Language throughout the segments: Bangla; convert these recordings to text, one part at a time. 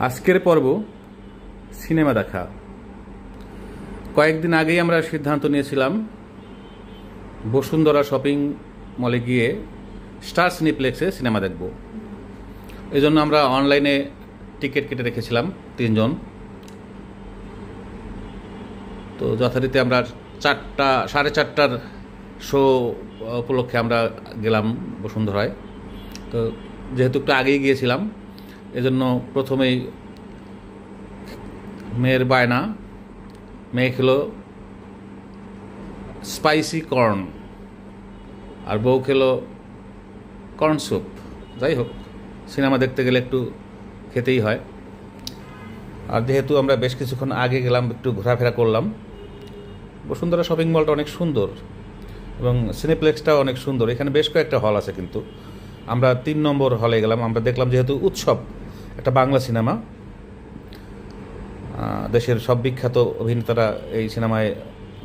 আজকের পর্ব সিনেমা দেখা। কয়েকদিন আগেই আমরা সিদ্ধান্ত নিয়েছিলাম বসুন্ধরা শপিং মলে গিয়ে স্টার সিনেপ্লেক্সে সিনেমা দেখব। এই জন্য আমরা অনলাইনে টিকিট কেটে রেখেছিলাম 3 জন। তো যথারীতি আমরা 4:30টার শো উপলক্ষে আমরা গেলাম বসুন্ধরায়। তো যেহেতু একটু আগেই গিয়েছিলাম, এজন্য প্রথমেই মেয়ের বায়না, মেয়ে খেলো স্পাইসি কর্ন আর বউ খেলো কর্ন স্যুপ। যাই হোক, সিনেমা দেখতে গেলে একটু খেতেই হয়। আর যেহেতু আমরা বেশ কিছুক্ষণ আগে গেলাম, একটু ঘোরাফেরা করলাম। বসুন্ধরা শপিং মলটা অনেক সুন্দর এবং সিনেপ্লেক্সটাও অনেক সুন্দর। এখানে বেশ কয়েকটা হল আছে, কিন্তু আমরা 3 নম্বর হলে গেলাম। আমরা দেখলাম যেহেতু উৎসব, একটা বাংলা সিনেমা, দেশের সব বিখ্যাত অভিনেতারা এই সিনেমায়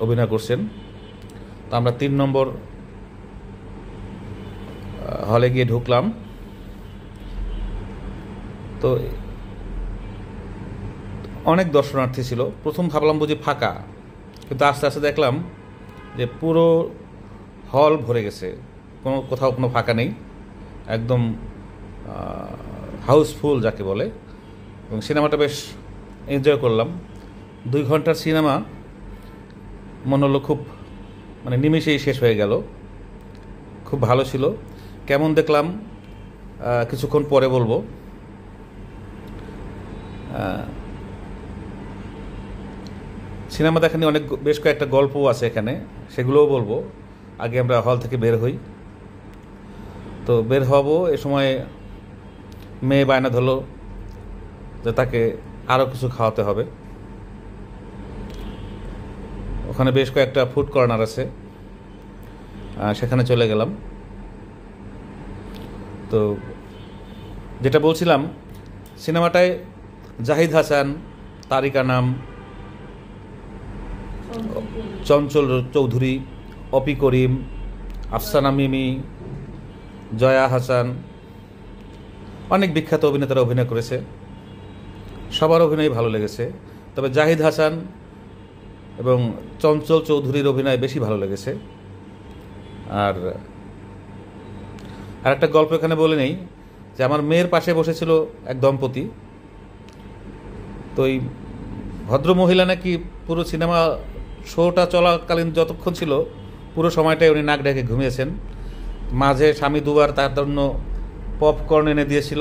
অভিনয় করছেন। তো আমরা 3 নম্বর হলে গিয়ে ঢুকলাম। তো অনেক দর্শনার্থী ছিল। প্রথম ভাবলাম বুঝি ফাঁকা, কিন্তু আস্তে আস্তে দেখলাম যে পুরো হল ভরে গেছে, কোথাও কোনো ফাঁকা নেই, একদম হাউসফুল যাকে বলে। এবং সিনেমাটা বেশ এনজয় করলাম। 2 ঘন্টার সিনেমা মনে হলো খুব নিমেষেই শেষ হয়ে গেল। খুব ভালো ছিল। কেমন দেখলাম কিছুক্ষণ পরে বলবো। সিনেমা দেখা নিয়ে বেশ কয়েকটা গল্পও আছে এখানে, সেগুলোও বলবো। আগে আমরা হল থেকে বের হই। তো বের হব, এ সময় মেয়ে বায়না ধরলো যে তাকে আরও কিছু খাওয়াতে হবে। ওখানে বেশ কয়েকটা ফুড কর্নার আছে, সেখানে চলে গেলাম। তো যেটা বলছিলাম, সিনেমাটায় জাহিদ হাসান, তারিক আনাম, চঞ্চল চৌধুরী, অপি করিম, আফসানা মিমি, জয়া হাসান, অনেক বিখ্যাত অভিনেতারা অভিনয় করেছে। সবার অভিনয় ভালো লেগেছে, তবে জাহিদ হাসান এবং চঞ্চল চৌধুরীর অভিনয় বেশি ভালো লেগেছে। আর একটা গল্প এখানে বলে নেই যে আমার মেয়ের পাশে বসেছিল এক দম্পতি। তো এই ভদ্রমহিলা নাকি পুরো সিনেমা শোটা চলাকালীন যতক্ষণ ছিল, পুরো সময়টাই উনি নাক ডেকে ঘুমিয়েছেন। মাঝে স্বামী দুবার তার জন্য পপকর্ন এনে দিয়েছিল,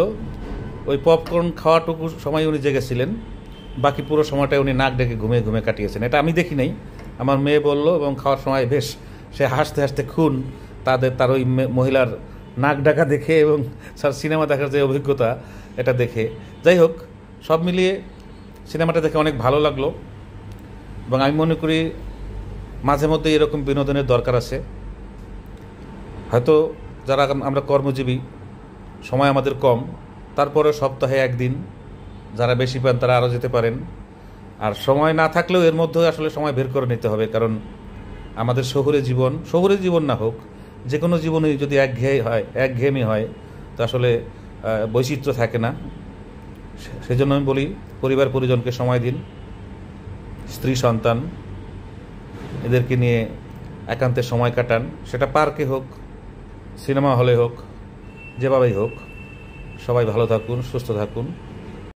ওই পপকর্ন খাওয়াটুকু সময় উনি জেগেছিলেন। বাকি পুরো সময়টাই উনি নাক ডেকে ঘুমিয়ে কাটিয়েছেন। এটা আমি দেখি নাই, আমার মেয়ে বলল। এবং খাওয়ার সময় বেশ সে হাসতে হাসতে খুন তার ওই মহিলার নাক ডাকা দেখে এবং স্যার সিনেমা দেখার যে অভিজ্ঞতা, এটা দেখে। যাই হোক, সব মিলিয়ে সিনেমাটা দেখে অনেক ভালো লাগলো। এবং আমি মনে করি মাঝে মধ্যে এরকম বিনোদনের দরকার আছে। হয়তো যারা আমরা কর্মজীবী, সময় আমাদের কম, তারপরে সপ্তাহে 1 দিন, যারা বেশি পান তারা আরও যেতে পারেন। আর সময় না থাকলেও এর মধ্যে আসলে সময় বের করে নিতে হবে, কারণ আমাদের শহুরে জীবন না হোক, যে কোনো জীবনই যদি একঘেয়েমি হয়, তো আসলে বৈচিত্র্য থাকে না। সেজন্য আমি বলি, পরিবার পরিজনকে সময় দিন, স্ত্রী সন্তান এদেরকে নিয়ে একান্তে সময় কাটান। সেটা পার্কে হোক, সিনেমা হলে হোক, যেভাবেই হোক। সবাই ভালো থাকুন, সুস্থ থাকুন।